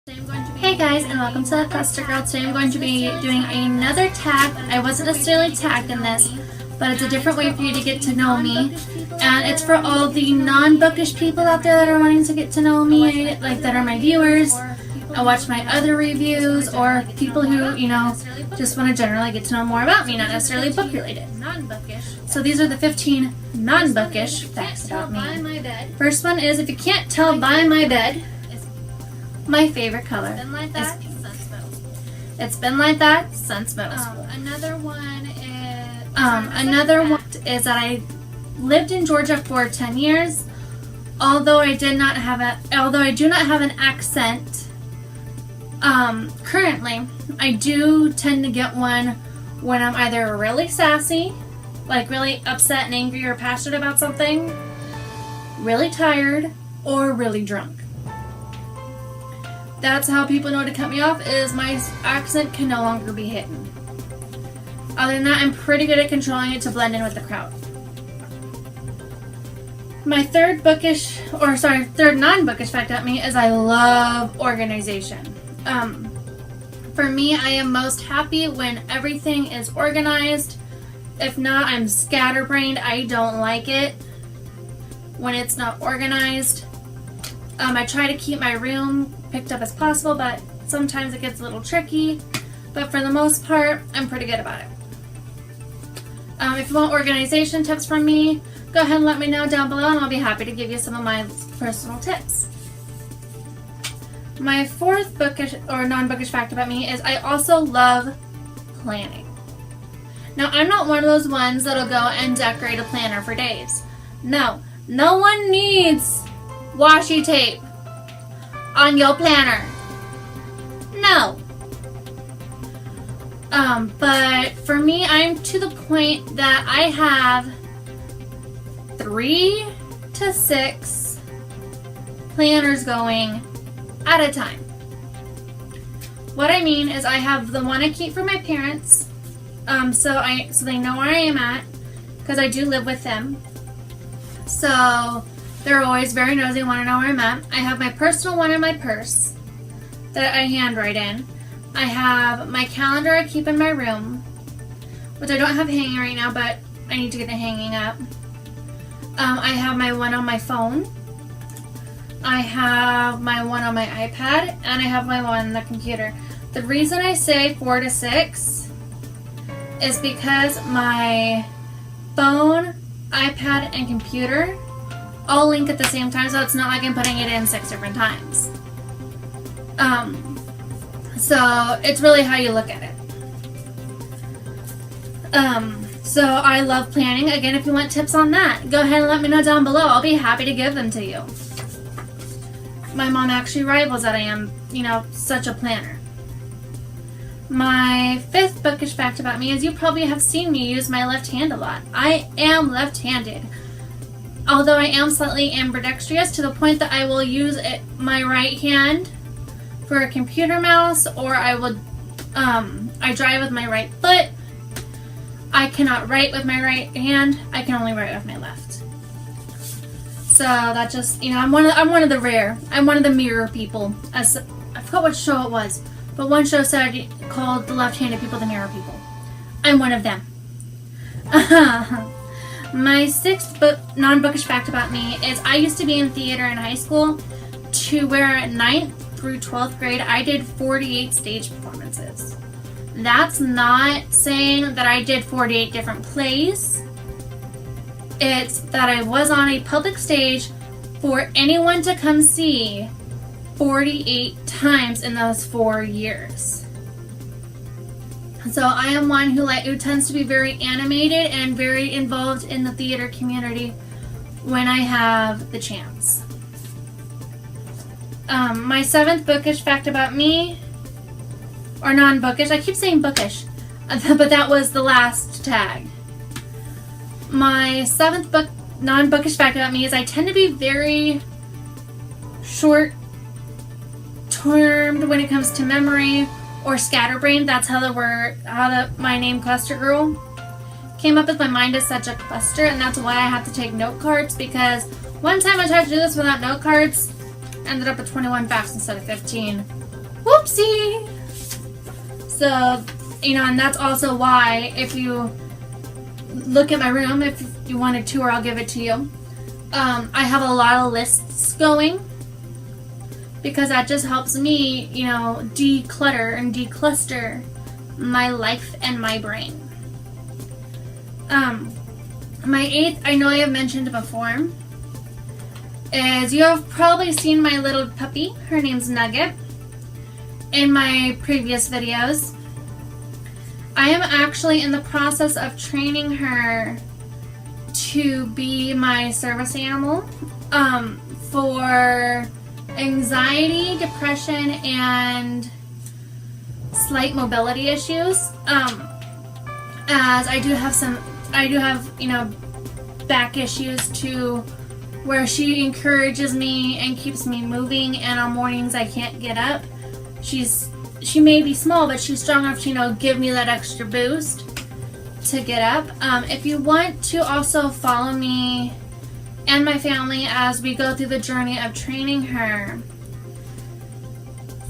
Hey guys, and welcome to the Cluster Girl. Today I'm going to be doing another tag. I wasn't necessarily tagged in this, but it's a different way for you to get to know me. And it's for all the non-bookish people out there that are wanting to get to know me, like that are my viewers, and watch my other reviews, or people who, just want to generally get to know more about me, not necessarily book related. So these are the 15 non-bookish facts about me. First one is, if you can't tell by my bed, my favorite color is pink. It's been like that since middle school. Another one is that I lived in Georgia for 10 years. Although I do not have an accent currently, I do tend to get one when I'm either really sassy, like really upset and angry or passionate about something, really tired, or really drunk. That's how people know to cut me off, is my accent can no longer be hidden. Other than that, I'm pretty good at controlling it to blend in with the crowd. My third non-bookish fact about me is I love organization. For me, I am most happy when everything is organized. If not, I'm scatterbrained. I don't like it when it's not organized. I try to keep my room picked up as possible, but sometimes it gets a little tricky. But for the most part, I'm pretty good about it. If you want organization tips from me, go ahead and let me know down below, and I'll be happy to give you some of my personal tips. My fourth bookish or non-bookish fact about me is I also love planning. Now, I'm not one of those ones that'll go and decorate a planner for days. No one needs washi tape on your planner. No. But for me, I'm to the point that I have 3 to 6 planners going at a time. What I mean is I have the one I keep for my parents, so they know where I am at, because I do live with them. So they're always very nosy and want to know where I'm at. I have my personal one in my purse that I handwrite in. I have my calendar I keep in my room, which I don't have hanging right now, but I need to get it hanging up. I have my one on my phone. I have my one on my iPad, and I have my one on the computer. The reason I say 4 to 6 is because my phone, iPad, and computer all link at the same time, so it's not like I'm putting it in 6 different times. So it's really how you look at it. So I love planning. Again, if you want tips on that, go ahead and let me know down below. I'll be happy to give them to you. My mom actually rivals that I am, such a planner. My fifth bookish fact about me is you probably have seen me use my left hand a lot. I am left-handed. Although I am slightly ambidextrous to the point that I will use my right hand for a computer mouse, or I drive with my right foot. I cannot write with my right hand. I can only write with my left. So that just, I'm one of the mirror people. I forgot what show it was, but one show called the left-handed people the mirror people. I'm one of them. My sixth non-bookish fact about me is I used to be in theater in high school, to where at 9th through 12th grade I did 48 stage performances. That's not saying that I did 48 different plays. It's that I was on a public stage for anyone to come see 48 times in those 4 years. So I am one who tends to be very animated and very involved in the theater community when I have the chance. My seventh bookish fact about me, or non-bookish, I keep saying bookish, but that was the last tag. My seventh non-bookish fact about me is I tend to be very short-termed when it comes to memory or scatterbrained. That's how my name Cluster Girl came up, as my mind is such a cluster, and that's why I have to take note cards, because one time I tried to do this without note cards, ended up with 21 facts instead of 15. Whoopsie! So, you know, and that's also why, if you look at my room, if you want a tour, I'll give it to you. I have a lot of lists going because that just helps me, you know, declutter and decluster my life and my brain. My 8th, I know I have mentioned before, is you have probably seen my little puppy. Her name's Nugget in my previous videos. I am actually in the process of training her to be my service animal for anxiety, depression, and slight mobility issues. As I do have, you know, back issues too, where she encourages me and keeps me moving, and on mornings I can't get up. She may be small, but she's strong enough to, you know, give me that extra boost to get up. If you want to also follow me and my family as we go through the journey of training her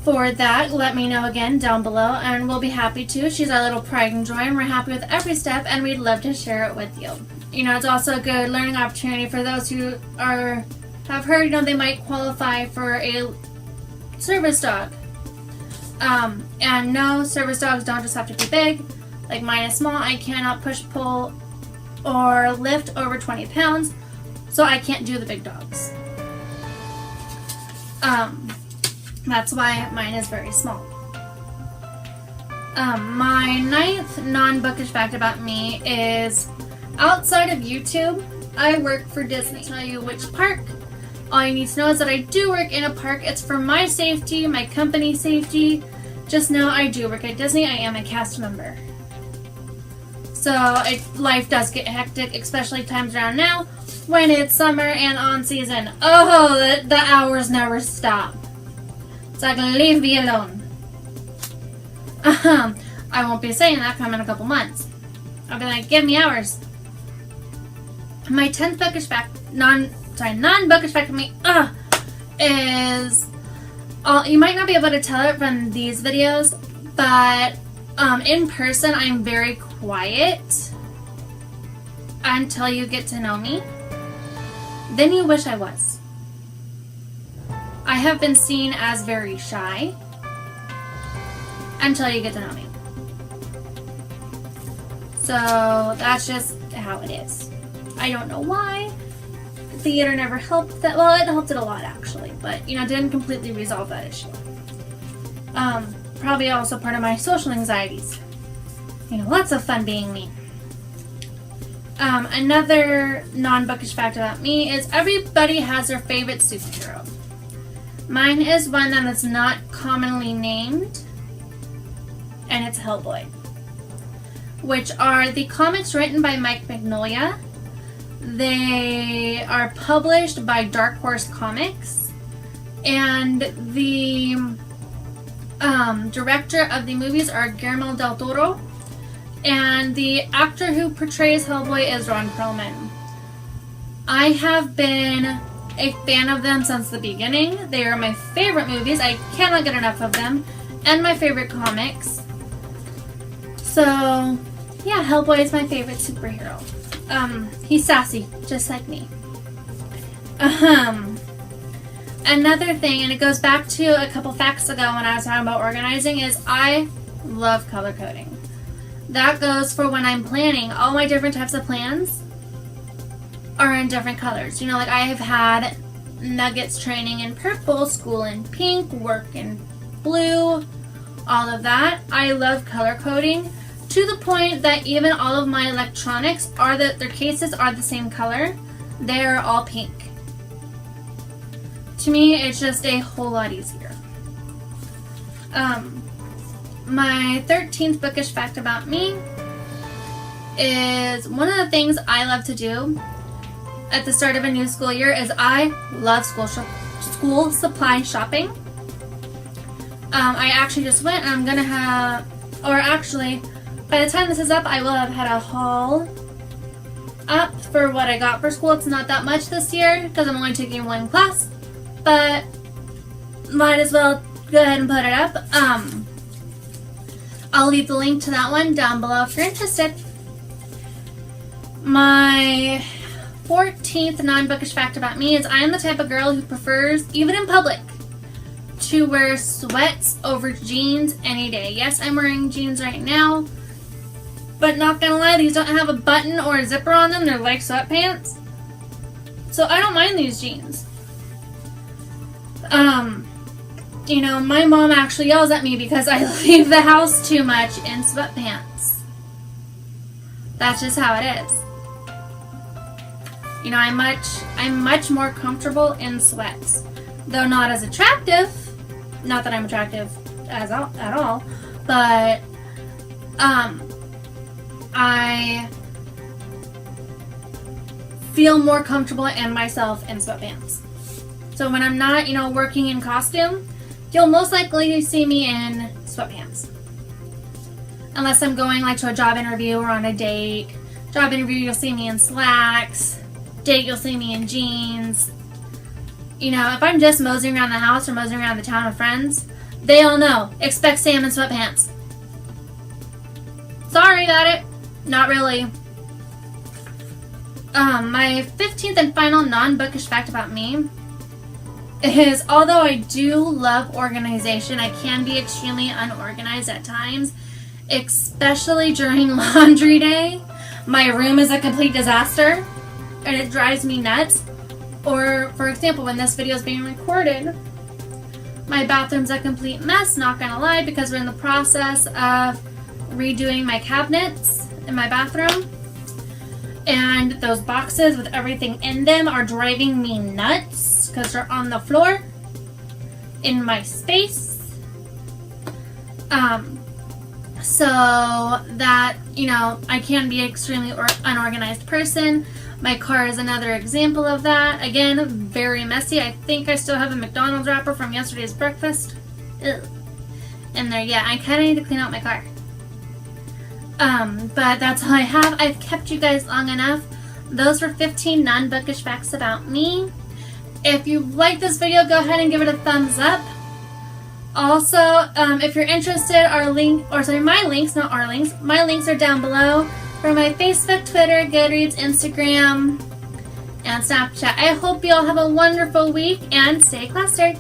for that, let me know again down below, and we'll be happy to. She's our little pride and joy, and we're happy with every step, and we'd love to share it with you. You know, it's also a good learning opportunity for those who have heard, you know, they might qualify for a service dog. And no, service dogs don't just have to be big. Like mine is small. I cannot push, pull, or lift over 20 pounds, so I can't do the big dogs. That's why mine is very small. My 9th non-bookish fact about me is, outside of YouTube, I work for Disney. I'll tell you which park. All you need to know is that I do work in a park. It's for my safety, my company's safety. Just know I do work at Disney. I am a cast member. So life does get hectic, especially times around now when it's summer and on season. Oh, the hours never stop. It's like, leave me alone. I won't be saying that come in a couple months. I'll be like, give me hours. My 10th bookish fact, non-bookish fact of me, is, you might not be able to tell it from these videos, but in person I'm very quiet until you get to know me. Then you wish I was. I have been seen as very shy until you get to know me. So that's just how it is. I don't know why. Theater never helped that. Well, it helped it a lot actually, but you know, didn't completely resolve that issue. Probably also part of my social anxieties. You know, lots of fun being me. Another non-bookish fact about me is everybody has their favorite superhero. Mine is one that is not commonly named, and it's Hellboy, which are the comics written by Mike Mignola. They are published by Dark Horse Comics, and the director of the movies are Guillermo del Toro, and the actor who portrays Hellboy is Ron Perlman. I have been a fan of them since the beginning. They are my favorite movies. I cannot get enough of them, and my favorite comics. So, yeah, Hellboy is my favorite superhero. He's sassy, just like me. Another thing, and it goes back to a couple facts ago when I was talking about organizing, is I love color coding. That goes for when I'm planning. All my different types of plans are in different colors. You know, like I have had Nuggets training in purple, school in pink, work in blue, all of that. I love color coding to the point that even all of my electronics their cases are the same color. They are all pink. To me, it's just a whole lot easier. My 13th bookish fact about me is one of the things I love to do at the start of a new school year is I love school supply shopping. I actually just went, and I'm gonna have, or actually, by the time this is up, I will have had a haul up for what I got for school. It's not that much this year because I'm only taking one class, but might as well go ahead and put it up. I'll leave the link to that one down below if you're interested. My 14th non-bookish fact about me is I am the type of girl who prefers, even in public, to wear sweats over jeans any day. Yes, I'm wearing jeans right now, but not gonna lie, these don't have a button or a zipper on them. They're like sweatpants. So I don't mind these jeans. You know, my mom actually yells at me because I leave the house too much in sweatpants. That's just how it is. You know, I'm much more comfortable in sweats. Though not as attractive. Not that I'm attractive at all. But, I feel more comfortable in myself in sweatpants. So when I'm not, you know, working in costume, you'll most likely see me in sweatpants. Unless I'm going like to a job interview or on a date. Job interview, you'll see me in slacks. Date, you'll see me in jeans. You know, if I'm just moseying around the house or moseying around the town with friends, they all know. Expect Sam in sweatpants. Sorry about it. Not really. My 15th and final non-bookish fact about me is, although I do love organization, I can be extremely unorganized at times, especially during laundry day. My room is a complete disaster, and it drives me nuts. Or, for example, when this video is being recorded, my bathroom's a complete mess, not gonna lie, because we're in the process of redoing my cabinets in my bathroom. And those boxes with everything in them are driving me nuts because they're on the floor in my space. So that, you know, I can be an extremely unorganized person. My car is another example of that. Again, very messy. I think I still have a McDonald's wrapper from yesterday's breakfast. Ugh. In there, yeah, I kind of need to clean out my car. But that's all I have. I've kept you guys long enough. Those were 15 non-bookish facts about me. If you like this video, go ahead and give it a thumbs up. Also, if you're interested, my links, not our links, my links are down below for my Facebook, Twitter, Goodreads, Instagram, and Snapchat. I hope you all have a wonderful week and stay clustered.